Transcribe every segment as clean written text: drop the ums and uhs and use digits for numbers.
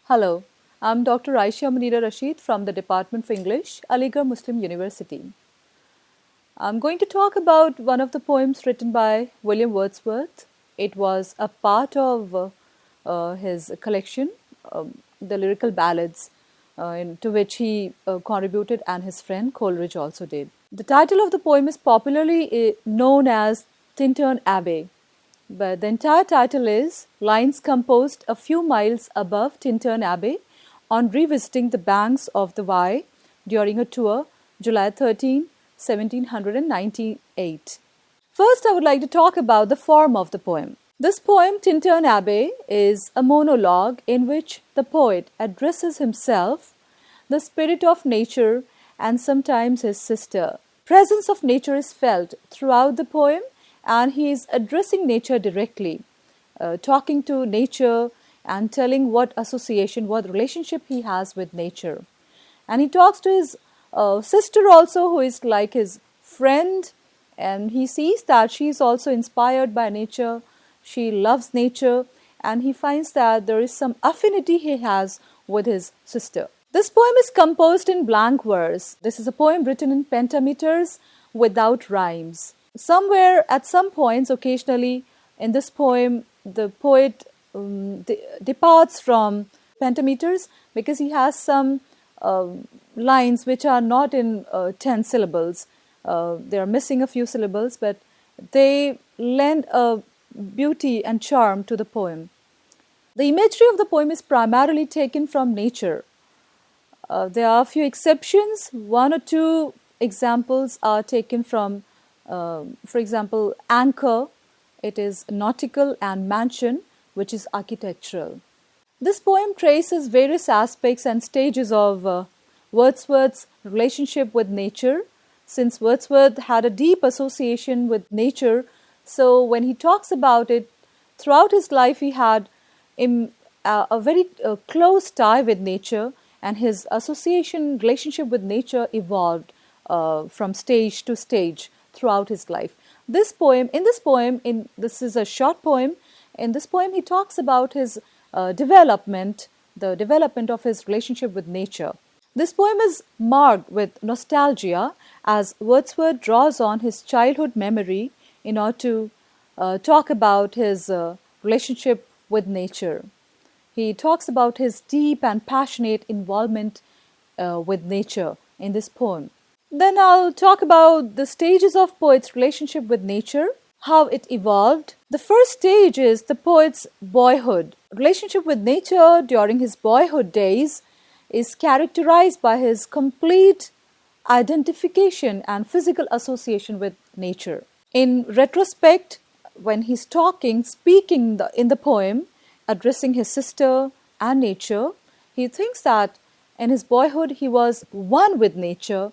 Hello, I'm Dr. Aysha Munira Rasheed from the Department for English, Aligarh Muslim University. I'm going to talk about one of the poems written by William Wordsworth. It was a part of his collection, the lyrical ballads, to which he contributed, and his friend Coleridge also did. The title of the poem is popularly known as Tintern Abbey, but the entire title is Lines Composed a Few Miles Above Tintern Abbey on Revisiting the Banks of the Wye during a tour, July 13, 1798. First, I would like to talk about the form of the poem. This poem, Tintern Abbey, is a monologue in which the poet addresses himself, the spirit of nature, and sometimes his sister. Presence of nature is felt throughout the poem, and he is addressing nature directly, talking to nature and telling what association, what relationship he has with nature. And he talks to his sister also, who is like his friend, and he sees that she is also inspired by nature. She loves nature, and he finds that there is some affinity he has with his sister. This poem is composed in blank verse. This is a poem written in pentameters without rhymes. Somewhere, at some points, occasionally in this poem, the poet departs from pentameters because he has some lines which are not in 10 syllables. They are missing a few syllables, but they lend a beauty and charm to the poem. The imagery of the poem is primarily taken from nature. There are a few exceptions. One or two examples are taken from, for example, anchor. It is nautical, and mansion, which is architectural. This poem traces various aspects and stages of Wordsworth's relationship with nature. Since Wordsworth had a deep association with nature, so when he talks about it, throughout his life he had a very close tie with nature, and his association relationship with nature evolved from stage to stage throughout his life. This is a short poem. In this poem, he talks about his development, the development of his relationship with nature. This poem is marked with nostalgia as Wordsworth draws on his childhood memory in order to talk about his relationship with nature. He talks about his deep and passionate involvement with nature in this poem. Then I'll talk about the stages of poet's relationship with nature, how it evolved. The first stage is the poet's boyhood. Relationship with nature during his boyhood days is characterized by his complete identification and physical association with nature. In retrospect, when he's speaking in the poem, addressing his sister and nature, he thinks that in his boyhood he was one with nature,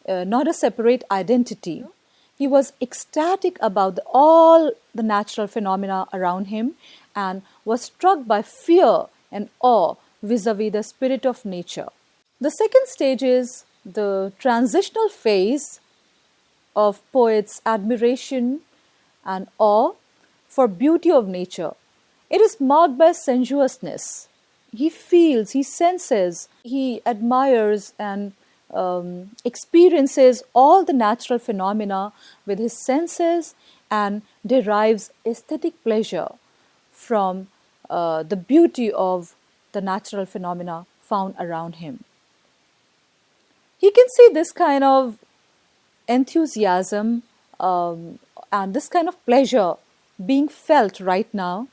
not a separate identity. He was ecstatic about all the natural phenomena around him and was struck by fear and awe vis-a-vis the spirit of nature. The second stage is the transitional phase of poet's admiration and awe for beauty of nature. It is marked by sensuousness. He feels, he senses, he admires and experiences all the natural phenomena with his senses and derives aesthetic pleasure from the beauty of the natural phenomena found around him. He can see this kind of enthusiasm and this kind of pleasure being felt right now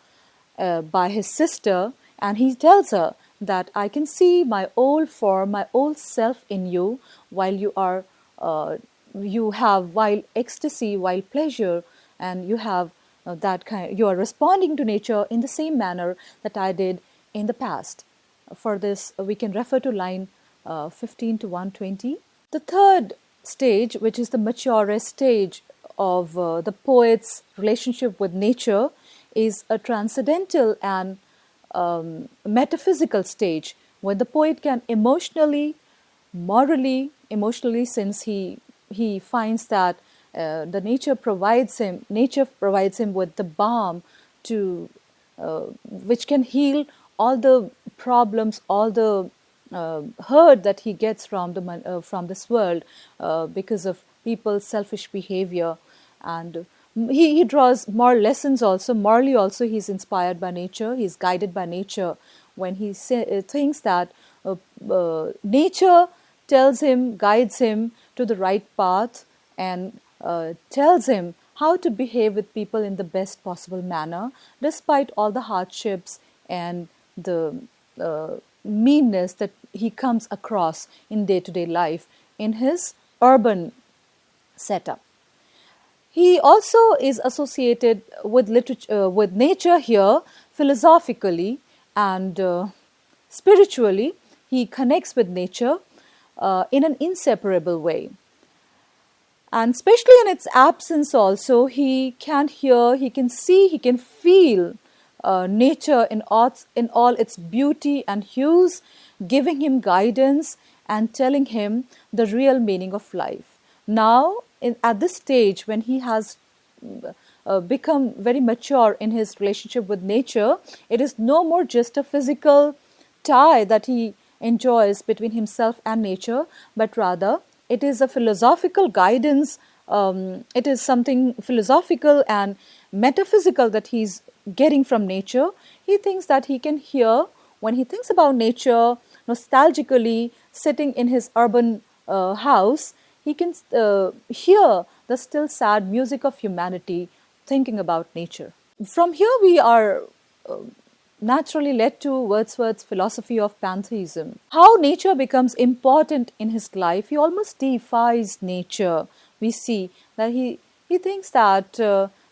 by his sister, and he tells her that I can see my old form, my old self in you, while you have wild ecstasy, wild pleasure, and you have you are responding to nature in the same manner that I did in the past. For this, we can refer to line 15 to 120. The third stage, which is the maturest stage of the poet's relationship with nature, is a transcendental and metaphysical stage where the poet can emotionally, since he finds that the nature provides him with the balm to which can heal all the problems, all the hurt that he gets from from this world because of people's selfish behavior. And he draws moral lessons also. Morally also, he's inspired by nature. He's guided by nature when he thinks that nature tells him, guides him to the right path, and tells him how to behave with people in the best possible manner, despite all the hardships and the meanness that he comes across in day-to-day life in his urban setup. He also is associated with literature, with nature here, philosophically and spiritually. He connects with nature in an inseparable way. And especially in its absence also, he can hear, he can see, he can feel nature in all its beauty and hues, giving him guidance and telling him the real meaning of life. Now, at this stage, when he has become very mature in his relationship with nature, it is no more just a physical tie that he enjoys between himself and nature, but rather it is a philosophical guidance. It is something philosophical and metaphysical that he's getting from nature. He thinks that he can hear, when he thinks about nature, nostalgically sitting in his urban house, he can hear the still sad music of humanity thinking about nature. From here we are naturally led to Wordsworth's philosophy of pantheism. How nature becomes important in his life. He almost deifies nature. We see that he thinks that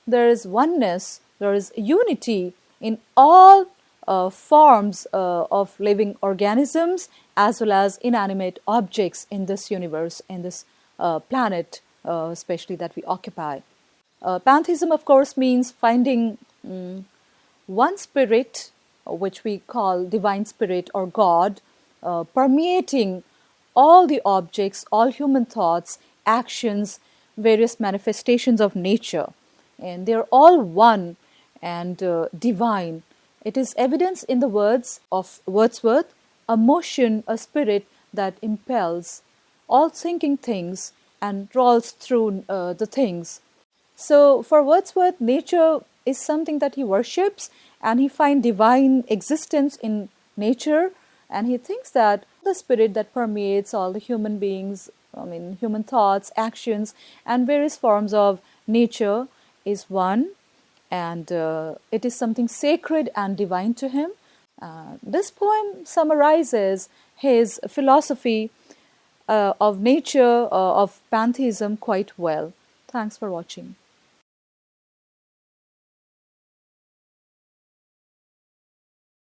there is oneness, there is unity in all forms of living organisms as well as inanimate objects in this universe, in this planet especially that we occupy. Pantheism, of course, means finding one spirit, which we call divine spirit or God, permeating all the objects, all human thoughts, actions, various manifestations of nature. And they're all one and divine. It is evidence in the words of Wordsworth, a motion, a spirit that impels all thinking things and rolls through the things. So for Wordsworth, nature is something that he worships, and he finds divine existence in nature, and he thinks that the spirit that permeates all the human beings, human thoughts, actions, and various forms of nature is one, and it is something sacred and divine to him. This poem summarizes his philosophy of nature, of pantheism quite well. Thanks for watching.